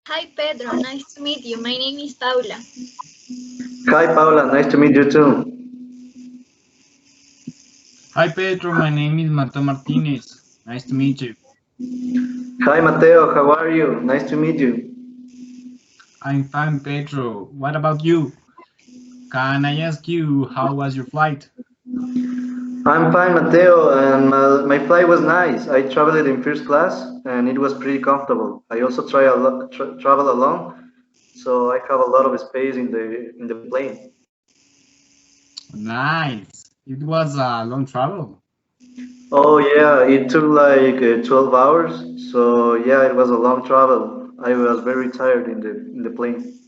Hi Pedro, nice to meet you. My name is Paula. Hi Paula, nice to meet you too. Hi Pedro, my name is Mateo Martinez. Nice to meet you. Hi Mateo, how are you? Nice to meet you. I'm fine, Pedro. What about you? Can I ask you how was your flight? I'm fine, Mateo, and my flight was nice. I traveled in first class, and it was pretty comfortable. I also travel alone, so I have a lot of space in the plane. Nice. It was a long travel. Oh yeah, it took like 12 hours, so yeah, it was a long travel. I was very tired in the plane.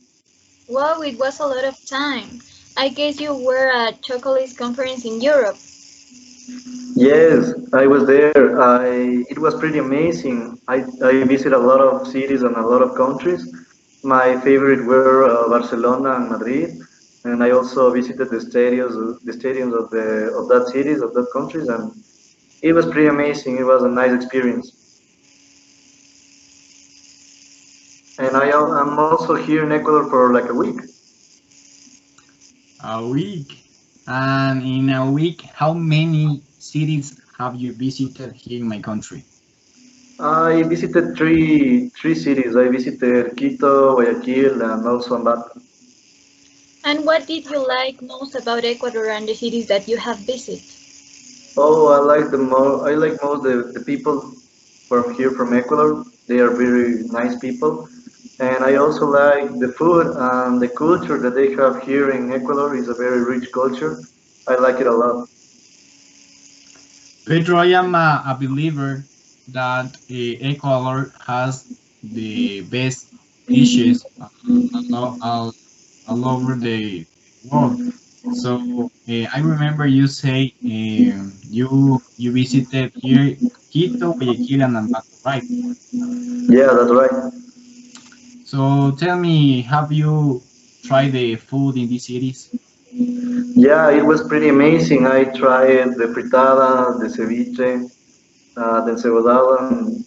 Wow, it was a lot of time. I guess you were at Chocolate conference in Europe. Yes, I was there. It was pretty amazing. I visited a lot of cities and a lot of countries. My favorite were Barcelona and Madrid, and I also visited the stadiums of that cities of that countries, and it was pretty amazing. It was a nice experience. And I'm also here in Ecuador for like a week. A week. And in a week, how many cities have you visited here in my country? I visited three cities. I visited Quito, Guayaquil, and also Ambato. And what did you like most about Ecuador and the cities that you have visited? Oh, I like most the people from here from Ecuador. They are very nice people, and I also like the food and the culture that they have here in Ecuador is a very rich culture. I like it a lot. Pedro, I am a believer that Ecuador has the best dishes all over the world. So I remember you say you visited here Quito, Guayaquil, and Ambato, right? Yeah, that's right. So tell me, have you tried the food in these cities? Yeah, it was pretty amazing. I tried the fritada, the ceviche, the encebollado,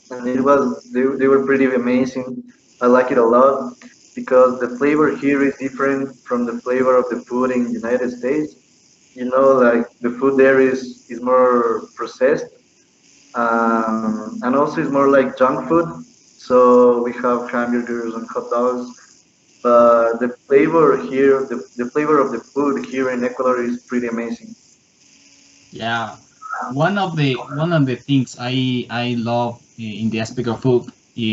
and they were pretty amazing. I like it a lot because the flavor here is different from the flavor of the food in United States. You know, like the food there is more processed, and also it's more like junk food. So we have hamburgers and hot dogs, but the flavor here, the flavor of the food here in Ecuador is pretty amazing. Yeah, one of the things I love in the aspect of food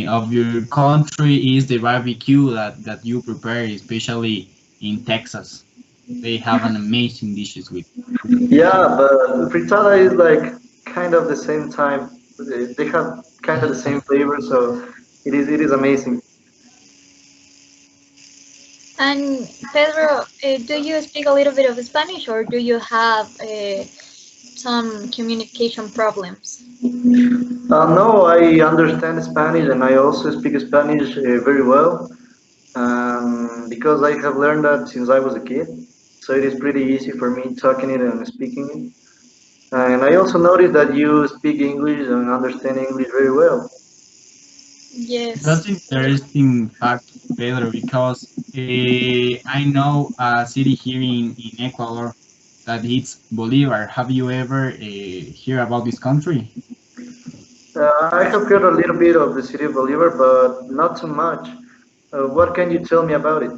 of your country is the barbecue that you prepare, especially in Texas. They have an amazing dishes with. Yeah, but fritada is like kind of the same time. They have kind of the same flavor, so it is amazing. And Pedro, do you speak a little bit of Spanish or do you have some communication problems? No, I understand Spanish and I also speak Spanish very well because I have learned that since I was a kid. So it is pretty easy for me talking it and speaking it. And I also noticed that you speak English and understand English very well. That's Yes. interesting fact, Pedro, because I know a city here in Ecuador that it's Bolivar. Have you ever hear about this country? I have heard a little bit of the city of Bolivar, but not too much. What can you tell me about it?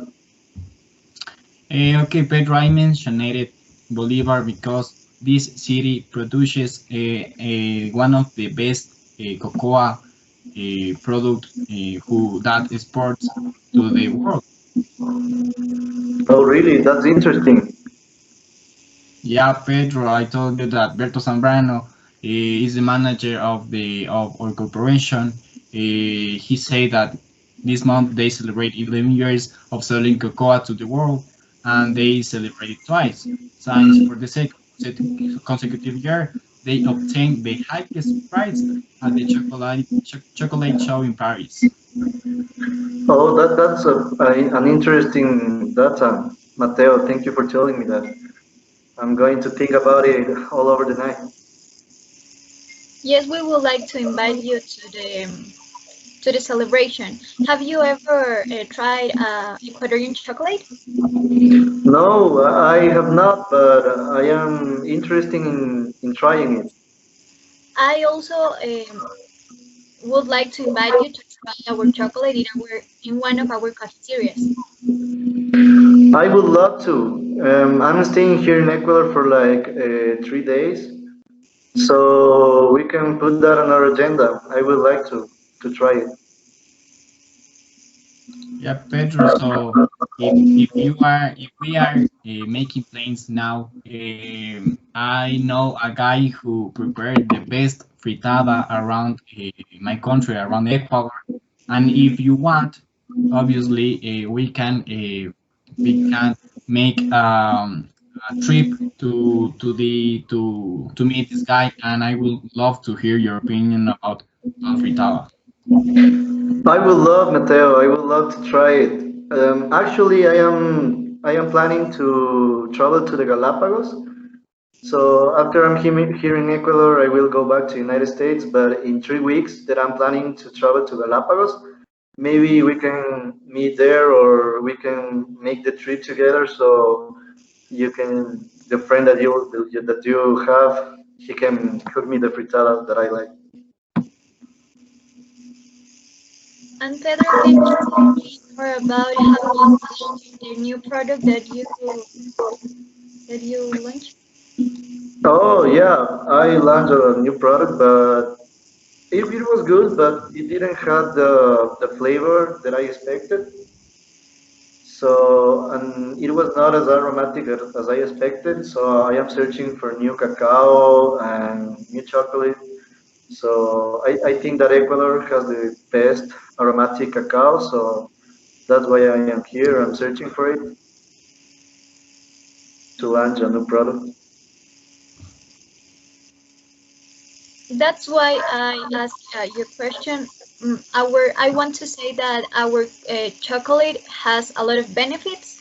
Okay, Pedro, I mentioned it, Bolivar, because this city produces one of the best cocoa product who that exports to the world. Oh, really? That's interesting. Yeah, Pedro, I told you that Berto Zambrano is the manager of our corporation. He said that this month they celebrate 11 years of selling cocoa to the world, and they celebrate it twice. Since for the second consecutive year, they obtained the highest prize at the chocolate show in Paris. Oh, an interesting data, Mateo. Thank you for telling me that. I'm going to think about it all over the night. Yes, we would like to invite you to the to the celebration. Have you ever tried Ecuadorian chocolate? No, I have not, but I am interested in trying it. I also would like to invite you to try our chocolate in one of our cafeterias. I would love to. I'm staying here in Ecuador for like 3 days, so we can put that on our agenda. I would like to try it. Yeah, Pedro. So if we are making plans now, I know a guy who prepared the best fritada around my country, around Ecuador. And if you want, obviously, we can make a trip to meet this guy, and I would love to hear your opinion about fritada. I would love, Mateo. I would love to try it. Actually, I am planning to travel to the Galapagos. So after I'm here in Ecuador, I will go back to United States. But in 3 weeks, that I'm planning to travel to Galapagos, maybe we can meet there, or we can make the trip together. So the friend that you have, he can cook me the fritada that I like. And Pedro, can you tell me more about how you launched the new product that you launched? Oh yeah, I launched a new product, but it was good, but it didn't have the flavor that I expected. So, and it was not as aromatic as I expected. So I am searching for new cacao and new chocolate. So I think that Ecuador has the best aromatic cacao. So that's why I am here. I'm searching for it to launch a new product. That's why I asked your question. I want to say that our chocolate has a lot of benefits.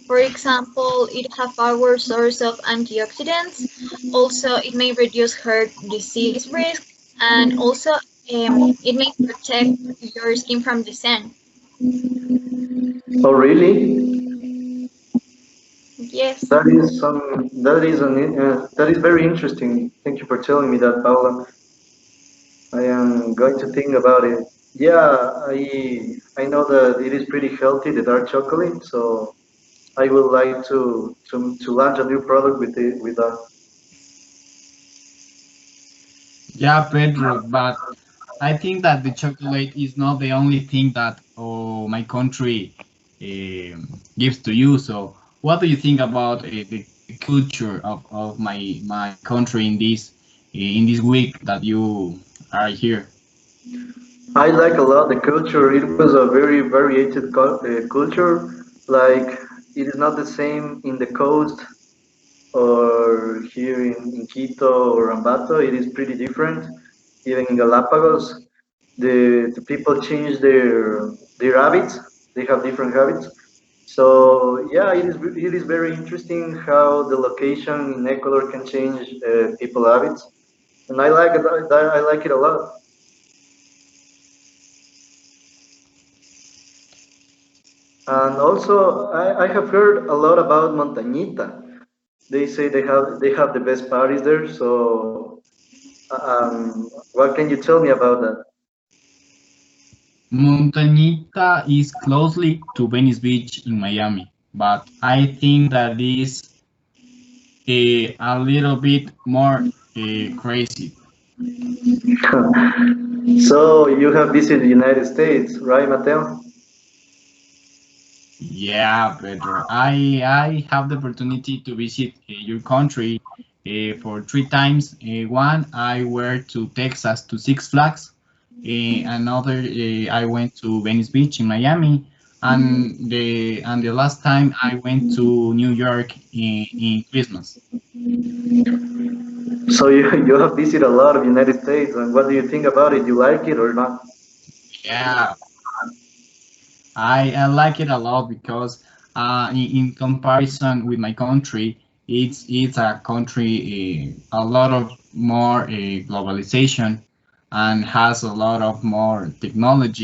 For example, it have our source of antioxidants. Also, it may reduce heart disease risk, and also it may protect your skin from the sun. Oh really? Yes. That is very interesting. Thank you for telling me that, Paula. I am going to think about it. Yeah, I know that it is pretty healthy, the dark chocolate. So I would like to launch a new product with that. Yeah, Pedro, but I think that the chocolate is not the only thing that my country gives to you. So, what do you think about the culture of my country in this week that you are here? I like a lot the culture. It was a very varied culture. Like it is not the same in the coast or here in Quito or Ambato. It is pretty different. Even in Galapagos, the people change their habits. They have different habits. So yeah, it is very interesting how the location in Ecuador can change people habits, and I like it. I like it a lot. And also, I have heard a lot about Montañita. They say they have the best parties there. So, what can you tell me about that? Montañita is closely to Venice Beach in Miami, but I think that is a little bit more crazy. So you have visited the United States, right, Mateo? Yeah, Pedro. I have the opportunity to visit your country for 3 times. One, I went to Texas to Six Flags. Another, I went to Venice Beach in Miami, and the last time I went to New York in Christmas. So you have visited a lot of United States, and what do you think about it? You like it or not? Yeah, I like it a lot because in comparison with my country, it's a country a lot of more globalization, and has a lot of more technology